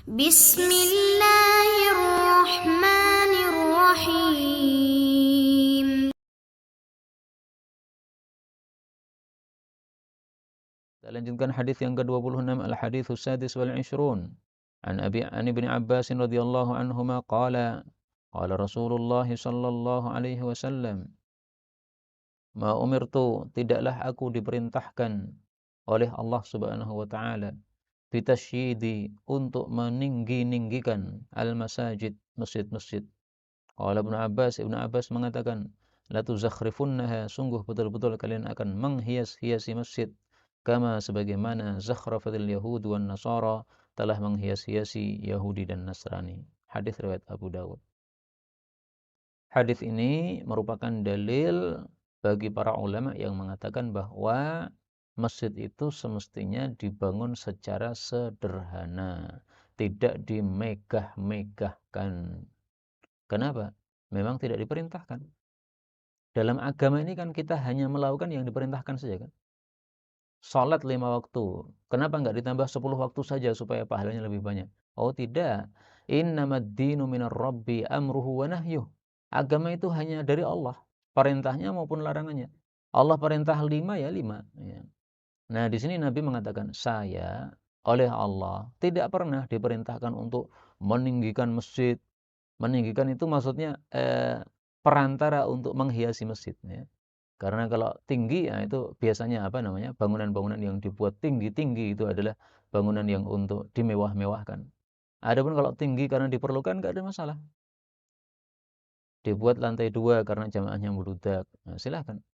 Bismillahirrahmanirrahim. Kita lanjutkan hadis yang ke-26, al-haditsus sadis wal 'ishrun. An Ibnu Abbas radhiyallahu anhuma qala Rasulullah sallallahu alaihi wasallam, "Ma umirtu, tidaklah aku diperintahkan oleh Allah Subhanahu wa taala bitasyyidi, untuk meninggi-ninggikan al-masajid, masjid-masjid." Qala Ibnu Abbas mengatakan, "La tuzakhrifunnaha, sungguh betul-betul kalian akan menghias-hiasi masjid, kama sebagaimana zakhrafatil yahud wan nasara, telah menghias-hiasi Yahudi dan Nasrani." Hadis riwayat Abu Dawud. Hadis ini merupakan dalil bagi para ulama yang mengatakan bahwa masjid itu semestinya dibangun secara sederhana, tidak dimegah-megahkan. Kenapa? Memang tidak diperintahkan. Dalam agama ini kan kita hanya melakukan yang diperintahkan saja kan. Salat 5 waktu. Kenapa enggak ditambah 10 waktu saja supaya pahalanya lebih banyak? Oh tidak. Innamad dinu minar rabbi amruhu wa nahyuh. Agama itu hanya dari Allah, perintahnya maupun larangannya. Allah perintah 5 ya 5. Ya. Nah di sini Nabi mengatakan, saya oleh Allah tidak pernah diperintahkan untuk meninggikan masjid. Meninggikan itu maksudnya perantara untuk menghiasi masjid. Ya. Karena kalau tinggi ya itu biasanya apa namanya, bangunan-bangunan yang dibuat tinggi-tinggi itu adalah bangunan yang untuk dimewah-mewahkan. Adapun kalau tinggi karena diperlukan nggak ada masalah. Dibuat lantai 2 karena jamaahnya meludak, nah, silahkan.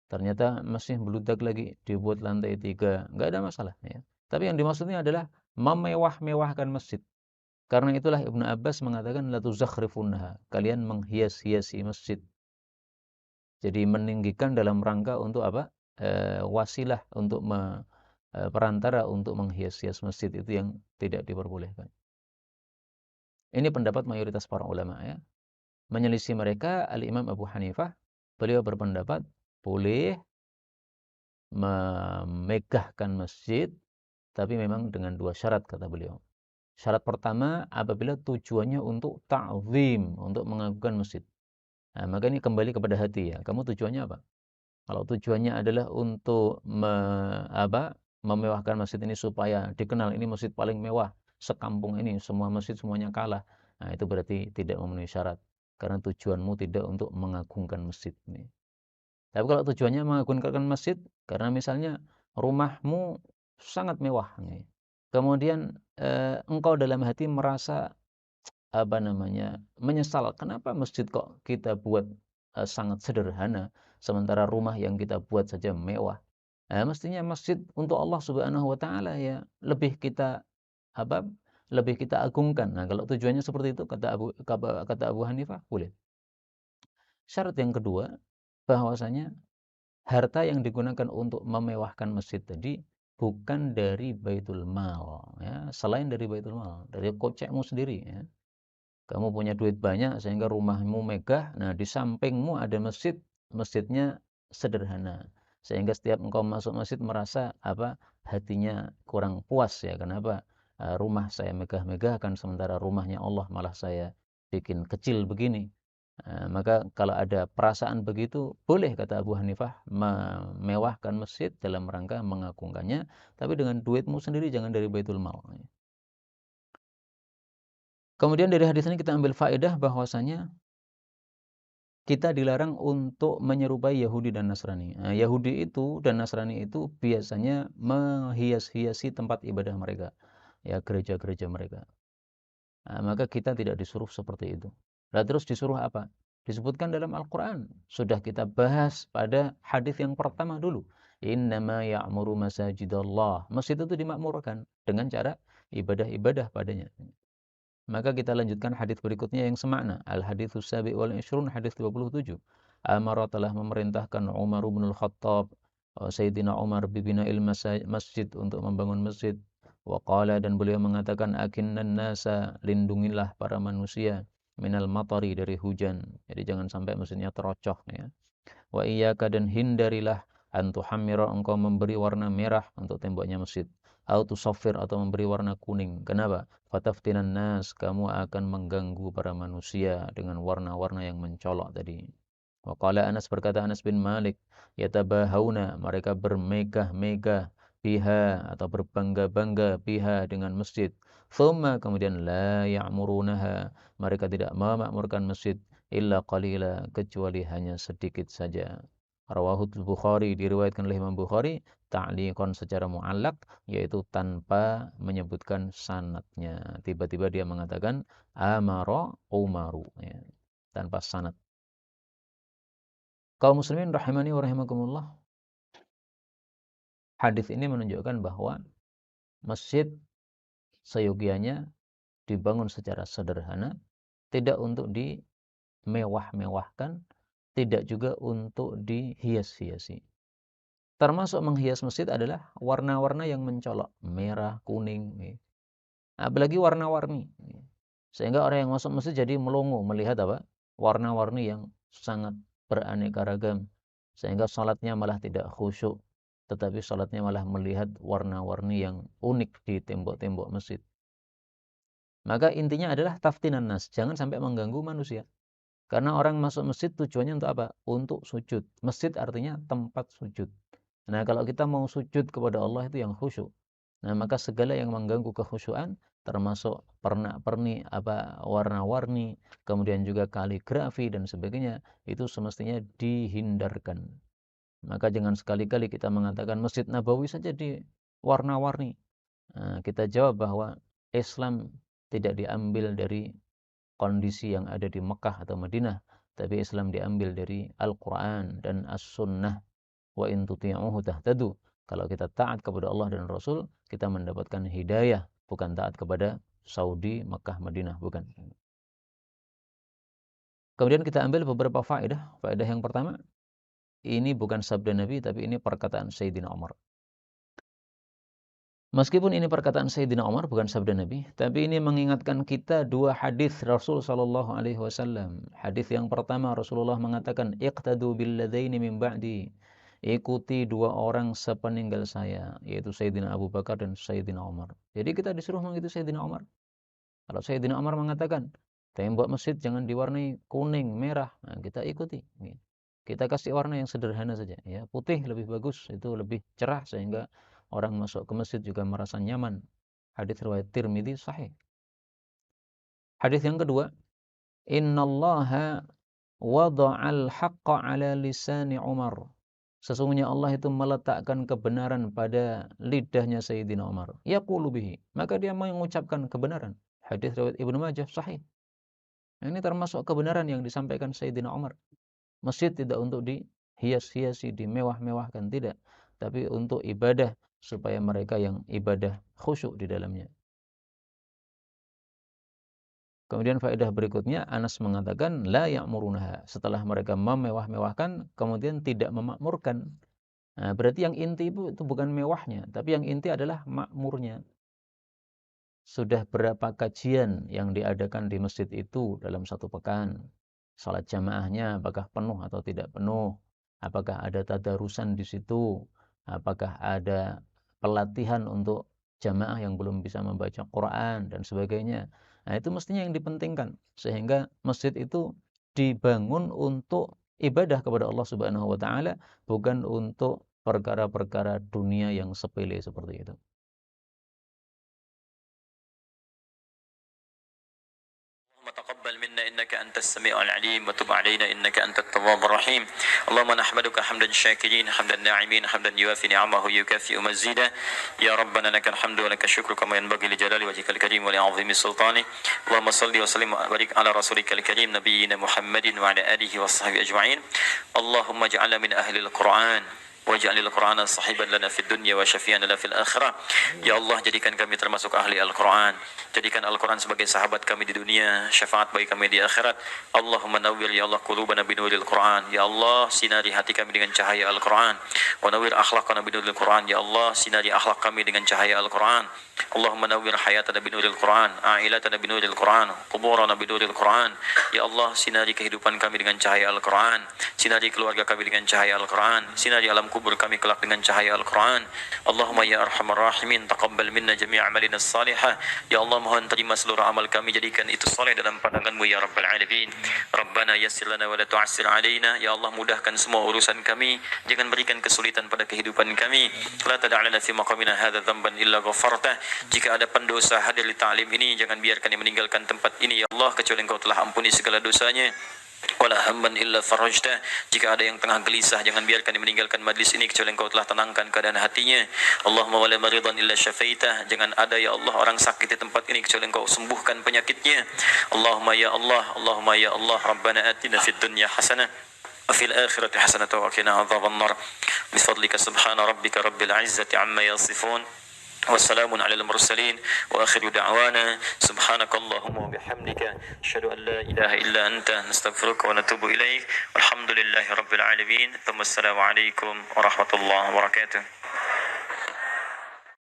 Ternyata masih meludak lagi, dibuat lantai 3, nggak ada masalah. Ya. Tapi yang dimaksudnya adalah memewah-mewahkan masjid. Karena itulah Ibnu Abbas mengatakan la tuzakhrifunha, kalian menghias-hiasi masjid. Jadi meninggikan dalam rangka untuk apa? Wasilah untuk perantara untuk menghias-hias masjid, itu yang tidak diperbolehkan. Ini pendapat mayoritas para ulama ya. Menyelisih mereka Al-Imam Abu Hanifah, beliau berpendapat boleh memegahkan masjid, tapi memang dengan 2 syarat kata beliau. Syarat pertama, apabila tujuannya untuk ta'zim, untuk mengagungkan masjid. Nah, maka ini kembali kepada hati ya. Kamu tujuannya apa? Kalau tujuannya adalah untuk memewahkan masjid ini supaya dikenal ini masjid paling mewah sekampung ini, semua masjid semuanya kalah. Nah, itu berarti tidak memenuhi syarat. Karena tujuanmu tidak untuk mengagungkan masjid ini. Tapi kalau tujuannya mengagungkan masjid, karena misalnya rumahmu sangat mewah, nih. Kemudian engkau dalam hati merasa menyesal, kenapa masjid kok kita buat sangat sederhana, sementara rumah yang kita buat saja mewah. Mestinya masjid untuk Allah Subhanahu wa taala ya apa lebih kita agungkan. Nah, kalau tujuannya seperti itu kata Abu Hanifah boleh. Syarat yang kedua, bahwasanya harta yang digunakan untuk memewahkan masjid tadi bukan dari Baitul Mal ya, selain dari Baitul Mal, dari kocekmu sendiri ya. Kamu punya duit banyak sehingga rumahmu megah, nah di sampingmu ada masjid, masjidnya sederhana. Sehingga setiap engkau masuk masjid merasa hatinya kurang puas ya. Kenapa? Rumah saya megah-megahkan sementara rumahnya Allah malah saya bikin kecil begini. Maka kalau ada perasaan begitu, boleh kata Abu Hanifah memewahkan masjid dalam rangka mengagungkannya, tapi dengan duitmu sendiri, jangan dari Baitul Mal. Kemudian dari hadis ini kita ambil faedah bahwasanya kita dilarang untuk menyerupai Yahudi dan Nasrani. Nah, Yahudi itu dan Nasrani itu biasanya menghias-hiasi tempat ibadah mereka, ya gereja-gereja mereka. Nah, maka kita tidak disuruh seperti itu. Lalu terus disuruh apa? Disebutkan dalam Al-Quran. Sudah kita bahas pada hadis yang pertama dulu. Innama ya'muru masajidallah. Masjid itu dimakmurkan dengan cara ibadah-ibadah padanya. Maka kita lanjutkan hadis berikutnya yang semakna. Al-haditsus sabi' wal 'ishrun, hadis 27. Amara telah memerintahkan Umar bin Al-Khattab, Sayyidina Umar bibina'il masjid, untuk membangun masjid. Wa qala, dan beliau mengatakan, akinnan nasa, lindungilah para manusia, minal matari, dari hujan. Jadi jangan sampai masjidnya terocoh ya. Wa iyyaka, dan hindarilah, an tuhammira, engkau memberi warna merah untuk temboknya masjid. Au tusaffir atau memberi warna kuning. Kenapa? Fataftinan nas, kamu akan mengganggu para manusia dengan warna-warna yang mencolok tadi. Wa qala Anas, berkata Anas bin Malik, yatabahawna, mereka bermegah-megah biha atau berbangga-bangga biha dengan masjid. Thumma, kemudian la ya'murunaha, mereka tidak memakmurkan masjid illa qalila, kecuali hanya sedikit saja. Rawahul Bukhari, diriwayatkan oleh Imam Bukhari ta'liqan secara mu'allaq, yaitu tanpa menyebutkan sanadnya. Tiba-tiba dia mengatakan amara umaru, ya, tanpa sanad. Kaum muslimin rahimani wa rahimakumullah, hadis ini menunjukkan bahwa masjid seyogianya dibangun secara sederhana, tidak untuk dimewah-mewahkan, tidak juga untuk dihias-hiasi. Termasuk menghias masjid adalah warna-warna yang mencolok, merah, kuning, apalagi warna-warni. Sehingga orang yang masuk masjid jadi melongo melihat apa? Warna-warni yang sangat beraneka ragam. Sehingga salatnya malah tidak khusyuk, tetapi salatnya malah melihat warna-warni yang unik di tembok-tembok masjid. Maka intinya adalah taftinan nas, jangan sampai mengganggu manusia. Karena orang masuk masjid tujuannya untuk apa? Untuk sujud. Masjid artinya tempat sujud. Nah, kalau kita mau sujud kepada Allah itu yang khusyuk. Nah, maka segala yang mengganggu kekhusyuan, termasuk pernak-pernik, warna-warni, kemudian juga kaligrafi dan sebagainya, itu semestinya dihindarkan. Maka jangan sekali-kali kita mengatakan Masjid Nabawi saja diwarna-warni. Nah, kita jawab bahwa Islam tidak diambil dari kondisi yang ada di Mekah atau Madinah, tapi Islam diambil dari Al-Quran dan As-Sunnah. Wa in tuti'uhu tahtadu. Kalau kita taat kepada Allah dan Rasul, kita mendapatkan hidayah, bukan taat kepada Saudi, Mekah, Madinah, bukan. Kemudian kita ambil beberapa faedah. Faedah yang pertama, ini bukan sabda Nabi, tapi ini perkataan Sayyidina Umar. Meskipun ini perkataan Sayyidina Umar, bukan sabda Nabi, tapi ini mengingatkan kita dua hadis Rasul sallallahu alaihi wasallam. Hadis yang pertama, Rasulullah mengatakan, "Iqtadu billadaini min ba'di." Ikuti dua orang sepeninggal saya, yaitu Sayyidina Abu Bakar dan Sayyidina Umar. Jadi kita disuruh mengikuti Sayyidina Umar. Kalau Sayyidina Umar mengatakan, tembok masjid jangan diwarnai kuning, merah, nah, kita ikuti. Kita kasih warna yang sederhana saja, ya, putih lebih bagus, itu lebih cerah sehingga orang masuk ke masjid juga merasa nyaman. Hadis riwayat Tirmidzi sahih. Hadis yang kedua, innallaha wada'al haqqa ala lisani Umar. Sesungguhnya Allah itu meletakkan kebenaran pada lidahnya Sayyidina Umar. Yaqulu bihi, maka dia mengucapkan kebenaran. Hadis riwayat Ibnu Majah sahih. Ini termasuk kebenaran yang disampaikan Sayyidina Umar. Masjid tidak untuk dihias-hiasi, dimewah-mewahkan, tidak, tapi untuk ibadah, supaya mereka yang ibadah khusyuk di dalamnya. Kemudian faedah berikutnya, Anas mengatakan la ya'murunaha, setelah mereka memewah-mewahkan kemudian tidak memakmurkan. Nah, berarti yang inti itu bukan mewahnya, tapi yang inti adalah makmurnya. Sudah berapa kajian yang diadakan di masjid itu dalam satu pekan? Salat jamaahnya apakah penuh atau tidak penuh? Apakah ada tadarusan di situ? Apakah ada pelatihan untuk jamaah yang belum bisa membaca Quran dan sebagainya? Nah, itu mestinya yang dipentingkan, sehingga masjid itu dibangun untuk ibadah kepada Allah Subhanahu wa taala, bukan untuk perkara-perkara dunia yang sepele seperti itu. تقبل منا إنك أنت السميع العليم وتب علينا إنك أنت التواب الرحيم. اللهم نحمدك حمدا شاكرين حمدا ناعمين حمدا يوافي نعمه يكافئ مزيدا. يا ربنا لك الحمد ولك الشكر كما ينبغي لجلال وجهك الكريم ولعظيم سلطانه. اللهم صل وسلم وبارك على رسولك الكريم نبينا محمد وعلى آله وصحبه أجمعين. اللهم اجعلنا من أهل القرآن waj'alil Qur'ana sahiban lana fid dunya wa syafi'an lana fil akhirah. Ya Allah, jadikan kami termasuk ahli Al-Qur'an. Jadikan Al-Qur'an sebagai sahabat kami di dunia, syafaat bagi kami di akhirat. Allahumma nawwir ya Allah qulubana binuril Qur'an. Ya Allah, sinari hati kami dengan cahaya Al-Qur'an. Wa nawwir akhlaqana binuril Qur'an. Ya Allah, sinari akhlak kami dengan cahaya Al-Qur'an. Allahumma nawwir hayatana binuril Qur'an, a'ilatana binuril Qur'an, quburana binuril Qur'an. Ya Allah, sinari kehidupan kami dengan cahaya Al-Qur'an. Sinari keluarga kami dengan cahaya Al-Qur'an. Sinari alam kubur kami kelak dengan cahaya Al-Quran. Allahumma ya arhamar rahimin, taqabbal minna jami' amalina salihah. Ya Allah, mohon terima seluruh amal kami, jadikan itu saleh dalam pandangan-Mu ya Rabbal Alamin. Rabbana yassir lana wa la tu'assir alaina. Ya Allah, mudahkan semua urusan kami, jangan berikan kesulitan pada kehidupan kami. La tada'lana fi maqamina hadha dhanban illa ghafartah. Jika ada pendosa hadir di ta'lim ini, jangan biarkan dia meninggalkan tempat ini ya Allah, kecuali Engkau telah ampuni segala dosanya. Wala hamman illa farajtah. Jika ada yang tengah gelisah, jangan biarkan dia meninggalkan majlis ini kecuali Engkau telah tenangkan keadaan hatinya. Allahumma wala maridan illa syafaitah. Jangan ada ya Allah orang sakit di tempat ini kecuali Engkau sembuhkan penyakitnya. Allahumma ya Allah, Allahumma ya Allah, Rabbana atina fid dunya hasanah wa fil akhirati hasanah wa qina adzabannar. Bifadlika subhana rabbika rabbil izzati amma yasifun. والسلام على المرسلين وآخر دعوانا سبحانك اللهم وبحمدك أشهد أن لا إله إلا أنت نستغفرك ونتوب إليك والحمد لله رب العالمين ثم السلام عليكم ورحمة الله وبركاته.